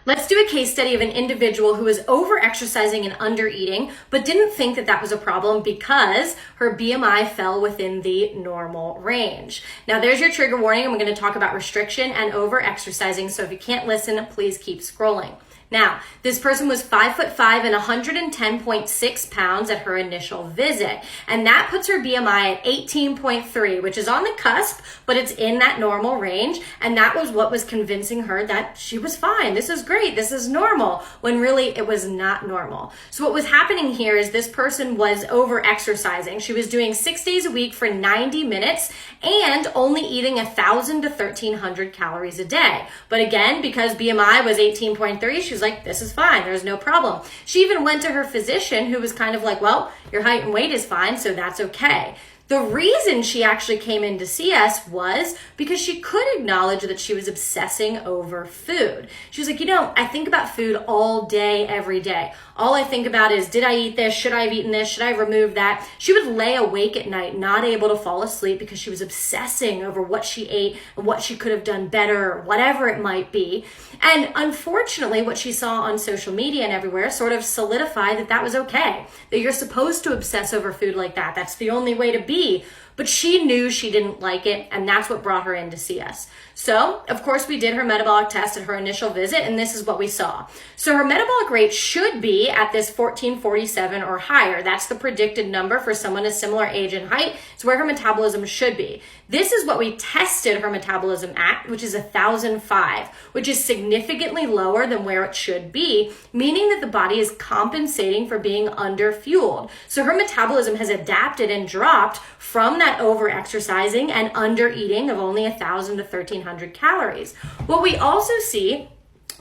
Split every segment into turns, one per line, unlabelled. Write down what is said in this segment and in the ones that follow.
Let's do a case study of an individual who was over-exercising and under-eating, but didn't think that that was a problem because her BMI fell within the normal range. Now there's your trigger warning. I'm going to talk about restriction and over-exercising, so if you can't listen, please keep scrolling. Now, this person was 5'5" and 110.6 pounds at her initial visit. And that puts her BMI at 18.3, which is on the cusp, but it's in that normal range. And that was what was convincing her that she was fine. This is great. This is normal, when really it was not normal. So what was happening here is this person was over exercising. She was doing 6 days a week for 90 minutes and only eating 1,000 to 1,300 calories a day. But again, because BMI was 18.3, she was like, this is fine, there's no problem. She even went to her physician, who was kind of like, well, your height and weight is fine, so that's okay. The reason she actually came in to see us was because she could acknowledge that she was obsessing over food. She was like, I think about food all day, every day. All I think about is, did I eat this? Should I have eaten this? Should I remove that? She would lay awake at night, not able to fall asleep because she was obsessing over what she ate and what she could have done better, or whatever it might be. And unfortunately, what she saw on social media and everywhere sort of solidified that that was okay, that you're supposed to obsess over food like that. That's the only way to be. But she knew she didn't like it, and that's what brought her in to see us. So, of course, we did her metabolic test at her initial visit, and this is what we saw. So her metabolic rate should be at this 1447 or higher. That's the predicted number for someone a similar age and height. It's where her metabolism should be. This is what we tested her metabolism at, which is 1,005, which is significantly lower than where it should be, meaning that the body is compensating for being under-fueled. So her metabolism has adapted and dropped from that over-exercising and under-eating of only 1,000 to 1,300 calories. What we also see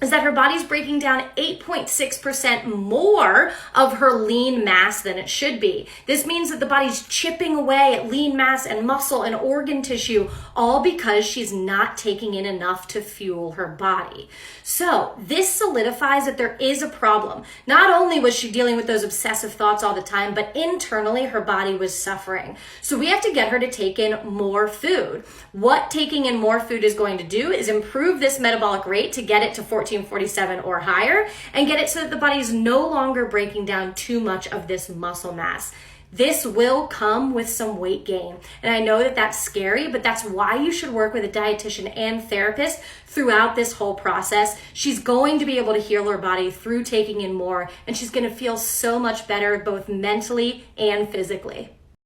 is that her body's breaking down 8.6% more of her lean mass than it should be. This means that the body's chipping away at lean mass and muscle and organ tissue, all because she's not taking in enough to fuel her body. So this solidifies that there is a problem. Not only was she dealing with those obsessive thoughts all the time, but internally her body was suffering. So we have to get her to take in more food. What taking in more food is going to do is improve this metabolic rate to get it to 1447 or higher, and get it so that the body is no longer breaking down too much of this muscle mass. This will come with some weight gain. And I know that that's scary, but that's why you should work with a dietitian and therapist throughout this whole process. She's going to be able to heal her body through taking in more, and she's going to feel so much better both mentally and physically.